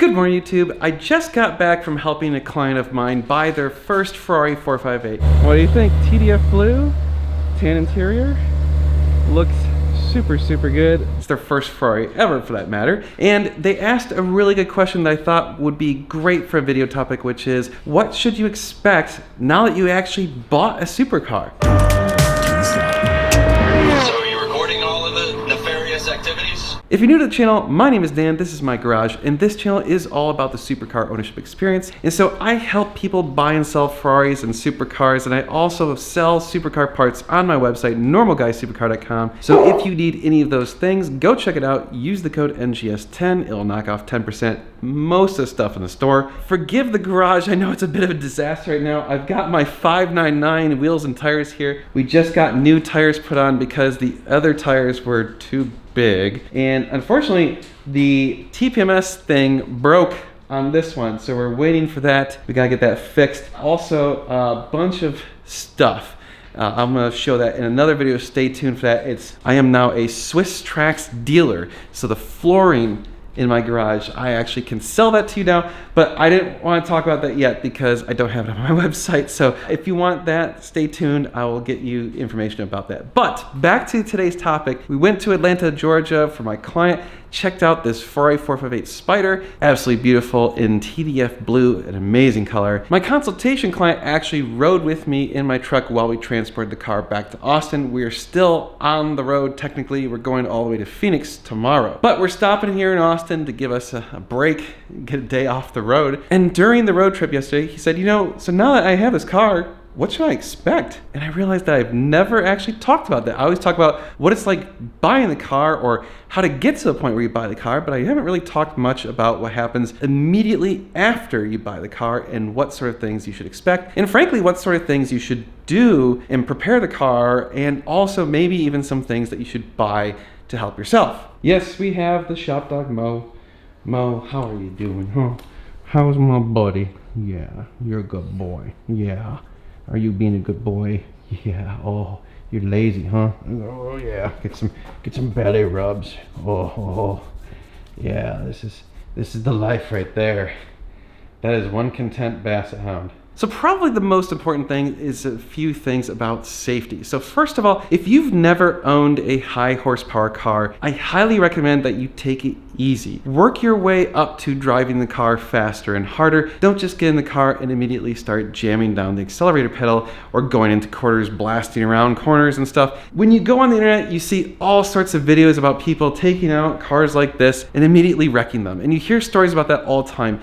Good morning, YouTube. I just got back from helping a client of mine buy their first Ferrari 458. What do you think? TDF blue, tan interior, looks super good. It's their first Ferrari ever, for that matter. And they asked a really good question that I thought would be great for a video topic, which is, what should you expect now that you actually bought a supercar? So are you recording all of the nefarious activities? If you're new to the channel, my name is Dan, this is my garage, and this channel is all about the supercar ownership experience. And so I help people buy and sell Ferraris and supercars, and I also sell supercar parts on my website, normalguysupercar.com. So if you need any of those things, go check it out. Use the code NGS10, it'll knock off 10% most of the stuff in the store. Forgive the garage, I know it's a bit of a disaster right now. I've got my 599 wheels and tires here. We just got new tires put on because the other tires were too big, and unfortunately the TPMS thing broke on this one, so we're waiting for that. We gotta get that fixed. Also a bunch of stuff. I'm gonna show that in another video. Stay tuned for that. I am now a Swiss Trax dealer, so the flooring in my garage, I actually can sell that to you now, but I didn't want to talk about that yet because I don't have it on my website. So if you want that, stay tuned. I will get you information about that. But back to today's topic. We went to Atlanta, Georgia for my client, checked out this Ferrari 458 Spider, absolutely beautiful in TDF blue, an amazing color. My consultation client actually rode with me in my truck while we transported the car back to Austin. We are still on the road technically. We're going all the way to Phoenix tomorrow, but we're stopping here in Austin to give us a break, get a day off the road. And during the road trip yesterday, he said, so now that I have this car, what should I expect? And I realized that I've never actually talked about that. I always talk about what it's like buying the car or how to get to the point where you buy the car, but I haven't really talked much about what happens immediately after you buy the car and what sort of things you should expect. And frankly, what sort of things you should do and prepare the car, and also maybe even some things that you should buy to help yourself. Yes, we have the shop dog Mo. Mo, how are you doing, huh? How's my buddy? Yeah, you're a good boy. Yeah. Are you being a good boy? Yeah. Oh, you're lazy, huh? Oh yeah. Get some belly rubs. Oh. Yeah. This is the life right there. That is one content basset hound. So probably the most important thing is a few things about safety. So first of all, if you've never owned a high horsepower car, I highly recommend that you take it easy. Work your way up to driving the car faster and harder. Don't just get in the car and immediately start jamming down the accelerator pedal or going into corners, blasting around corners and stuff. When you go on the internet, you see all sorts of videos about people taking out cars like this and immediately wrecking them. And you hear stories about that all the time.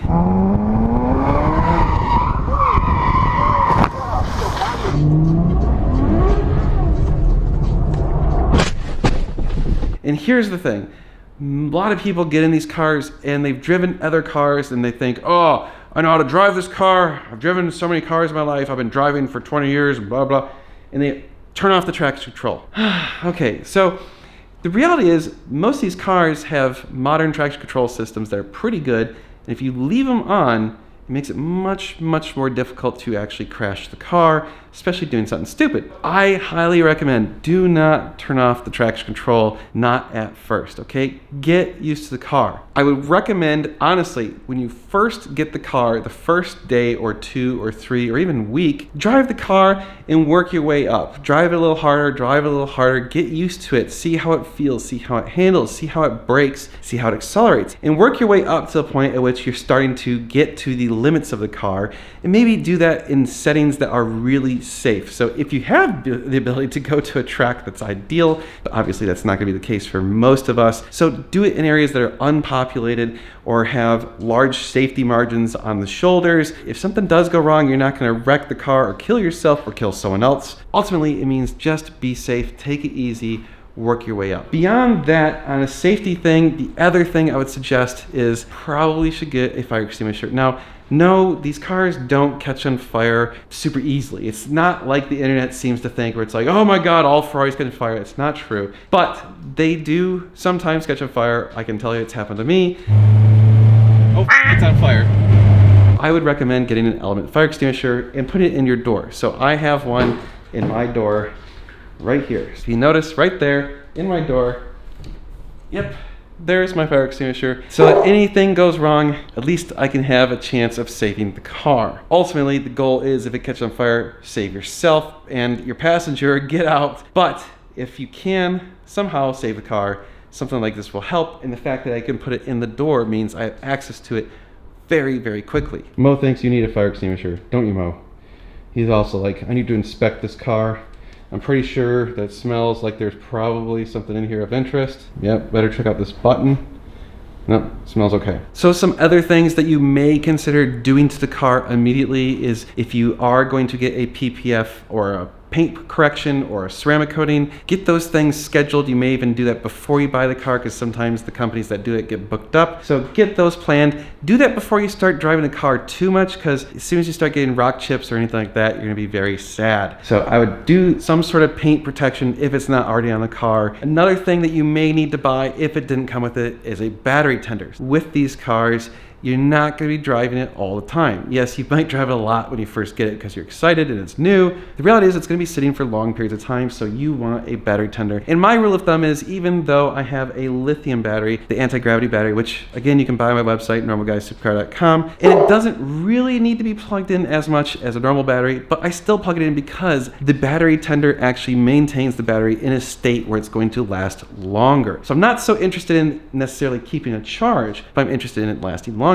And here's the thing, a lot of people get in these cars and they've driven other cars and they think, oh, I know how to drive this car. I've driven so many cars in my life. I've been driving for 20 years, blah, blah. And they turn off the traction control. Okay, so the reality is most of these cars have modern traction control systems that are pretty good. And if you leave them on, it makes it much more difficult to actually crash the car, especially doing something stupid. I highly recommend do not turn off the traction control, not at first, okay? Get used to the car. I would recommend, honestly, when you first get the car, the first day or 2 or 3 or even week, drive the car and work your way up. Drive it a little harder, get used to it, see how it feels, see how it handles, see how it brakes, see how it accelerates, and work your way up to the point at which you're starting to get to the limits of the car, and maybe do that in settings that are really safe. So if you have the ability to go to a track, that's ideal, but obviously that's not going to be the case for most of us. So do it in areas that are unpopulated or have large safety margins on the shoulders. If something does go wrong, you're not going to wreck the car or kill yourself or kill someone else. Ultimately, it means just be safe, take it easy, work your way up. Beyond that, on a safety thing, the other thing I would suggest is probably should get a fire extinguisher. Now, no, these cars don't catch on fire super easily. It's not like the internet seems to think, where it's like, oh my God, all Ferraris catch on fire. It's not true, but they do sometimes catch on fire. I can tell you it's happened to me. Oh, it's on fire. I would recommend getting an Element fire extinguisher and put it in your door. So I have one in my door right here. So you notice right there in my door, yep, there's my fire extinguisher. So that anything goes wrong, at least I can have a chance of saving the car. Ultimately, the goal is if it catches on fire, save yourself and your passenger, get out. But if you can somehow save the car, something like this will help. And the fact that I can put it in the door means I have access to it very, very quickly. Mo thinks you need a fire extinguisher, don't you, Mo? He's also like, I need to inspect this car. I'm pretty sure that smells like there's probably something in here of interest. Yep, better check out this button. Nope, smells okay. So some other things that you may consider doing to the car immediately is if you are going to get a PPF or a paint correction or a ceramic coating, get those things scheduled. You may even do that before you buy the car because sometimes the companies that do it get booked up. So get those planned. Do that before you start driving the car too much, because as soon as you start getting rock chips or anything like that, you're gonna be very sad. So I would do some sort of paint protection if it's not already on the car. Another thing that you may need to buy if it didn't come with it is a battery tender. With these cars, you're not going to be driving it all the time. Yes, you might drive it a lot when you first get it because you're excited and it's new. The reality is it's going to be sitting for long periods of time, so you want a battery tender. And my rule of thumb is, even though I have a lithium battery, the anti-gravity battery, which again you can buy on my website, normalguysupercar.com, and it doesn't really need to be plugged in as much as a normal battery, but I still plug it in because the battery tender actually maintains the battery in a state where it's going to last longer. So I'm not so interested in necessarily keeping it charged, but I'm interested in it lasting longer.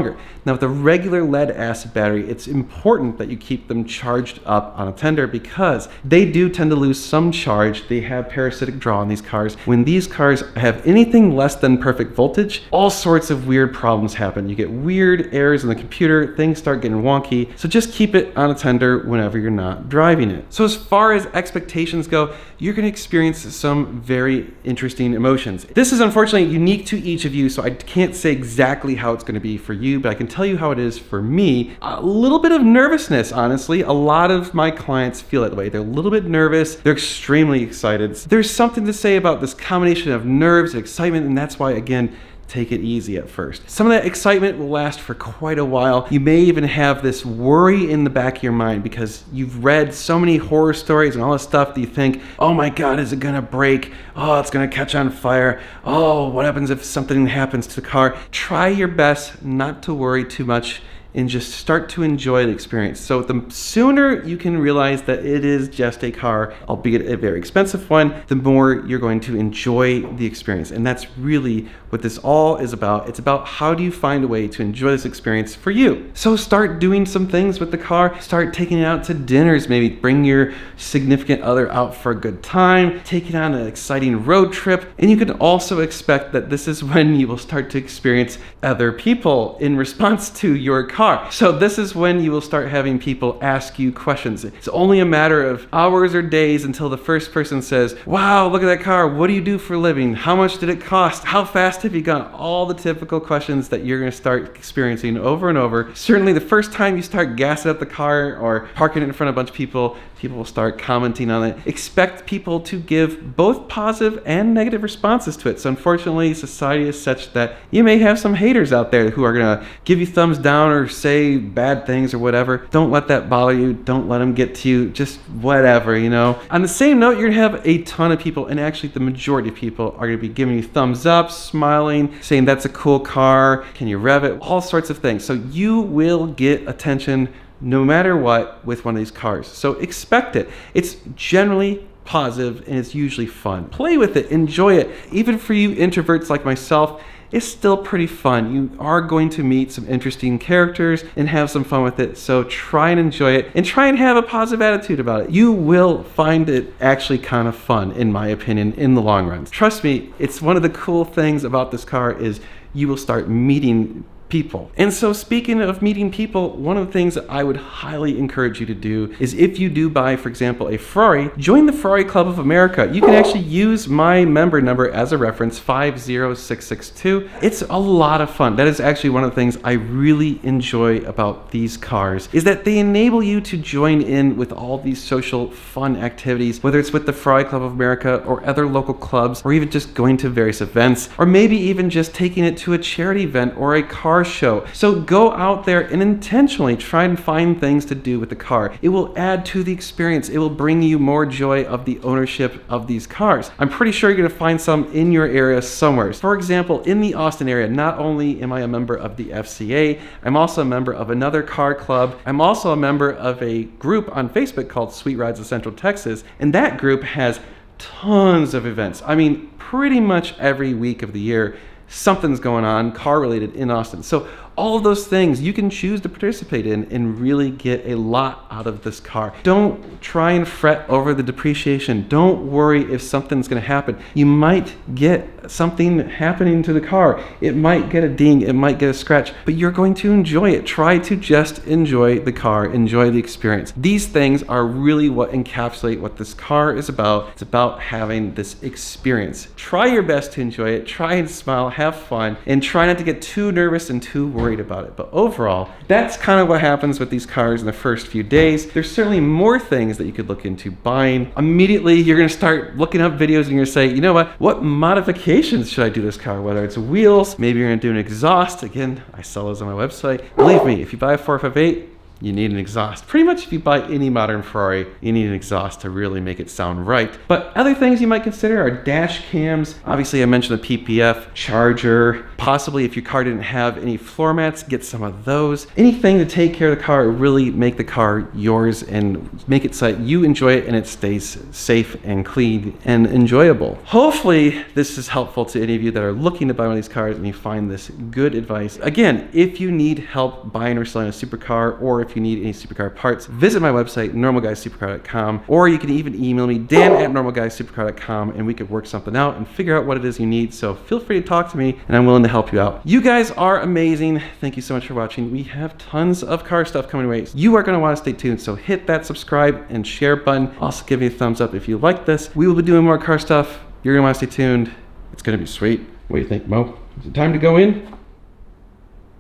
Now with a regular lead acid battery, it's important that you keep them charged up on a tender because they do tend to lose some charge. They have parasitic draw on these cars. When these cars have anything less than perfect voltage, all sorts of weird problems happen. You get weird errors in the computer, things start getting wonky. So just keep it on a tender whenever you're not driving it. So as far as expectations go, you're going to experience some very interesting emotions. This is unfortunately unique to each of you, so I can't say exactly how it's going to be for you, but I can tell you how it is for me. A little bit of nervousness, honestly. A lot of my clients feel that way. They're a little bit nervous. They're extremely excited. There's something to say about this combination of nerves and excitement, and that's why, again, take it easy at first. Some of that excitement will last for quite a while. You may even have this worry in the back of your mind because you've read so many horror stories and all this stuff that you think, oh my God, is it gonna break? Oh, it's gonna catch on fire. Oh, what happens if something happens to the car? Try your best not to worry too much and just start to enjoy the experience. So the sooner you can realize that it is just a car, albeit a very expensive one, the more you're going to enjoy the experience. And that's really what this all is about. It's about how do you find a way to enjoy this experience for you. So start doing some things with the car. Start taking it out to dinners, maybe bring your significant other out for a good time, take it on an exciting road trip. And you can also expect that this is when you will start to experience other people in response to your car. So this is when you will start having people ask you questions. It's only a matter of hours or days until the first person says, wow, look at that car. What do you do for a living? How much did it cost? How fast have you gone? All the typical questions that you're going to start experiencing over and over. Certainly the first time you start gassing up the car or parking it in front of a bunch of people will start commenting on it. Expect people to give both positive and negative responses to it. So unfortunately, society is such that you may have some haters out there who are going to give you thumbs down or say bad things or whatever. Don't let that bother you. Don't let them get to you. Just whatever, you know. On the same note, you're going to have a ton of people, and actually the majority of people are going to be giving you thumbs up, smiling, saying that's a cool car, can you rev it, all sorts of things. So you will get attention no matter what with one of these cars. So expect it. It's generally positive and it's usually fun. Play with it, enjoy it. Even for you introverts like myself, it's still pretty fun. You are going to meet some interesting characters and have some fun with it. So try and enjoy it and try and have a positive attitude about it. You will find it actually kind of fun, in my opinion, in the long run. Trust me, it's one of the cool things about this car is you will start meeting people. And so speaking of meeting people, one of the things that I would highly encourage you to do is if you do buy, for example, a Ferrari, join the Ferrari Club of America. You can actually use my member number as a reference, 50662. It's a lot of fun. That is actually one of the things I really enjoy about these cars, is that they enable you to join in with all these social fun activities, whether it's with the Ferrari Club of America or other local clubs, or even just going to various events, or maybe even just taking it to a charity event or a car car show. So go out there and intentionally try and find things to do with the car. It will add to the experience. It will bring you more joy of the ownership of these cars. I'm pretty sure you're going to find some in your area somewhere. For example, in the Austin area, not only am I a member of the FCA, I'm also a member of another car club. I'm also a member of a group on Facebook called Sweet Rides of Central Texas, and that group has tons of events. I mean, pretty much every week of the year, something's going on car related in Austin. So all of those things you can choose to participate in and really get a lot out of this car. Don't try and fret over the depreciation. Don't worry if something's going to happen. You might get something happening to the car. It might get a ding, it might get a scratch, but you're going to enjoy it. Try to just enjoy the car, enjoy the experience. These things are really what encapsulate what this car is about. It's about having this experience. Try your best to enjoy it. Try and smile, have fun, and try not to get too nervous and too worried about it. But overall, that's kind of what happens with these cars in the first few days. There's certainly more things that you could look into buying. Immediately, you're going to start looking up videos and you're going to say, you know what modifications should I do this car? Whether it's wheels, maybe you're going to do an exhaust. Again, I sell those on my website. Believe me, if you buy a 458, you need an exhaust. Pretty much if you buy any modern Ferrari, you need an exhaust to really make it sound right. But other things you might consider are dash cams. Obviously, I mentioned the PPF, charger. Possibly if your car didn't have any floor mats, get some of those. Anything to take care of the car, really make the car yours and make it so that you enjoy it and it stays safe and clean and enjoyable. Hopefully, this is helpful to any of you that are looking to buy one of these cars and you find this good advice. Again, if you need help buying or selling a supercar, or if you need any supercar parts, visit my website, normalguysupercar.com, or you can even email me, dan@normalguysupercar.com, and we could work something out and figure out what it is you need. So feel free to talk to me, and I'm willing to help you out. You guys are amazing. Thank you so much for watching. We have tons of car stuff coming your way. You are going to want to stay tuned, so hit that subscribe and share button. Also give me a thumbs up if you like this. We will be doing more car stuff. You're going to want to stay tuned. It's going to be sweet. What do you think, Mo? Is it time to go in?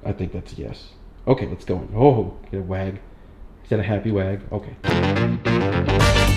I think that's a yes. Okay, let's go in. Oh, get a wag. Is that a happy wag? Okay.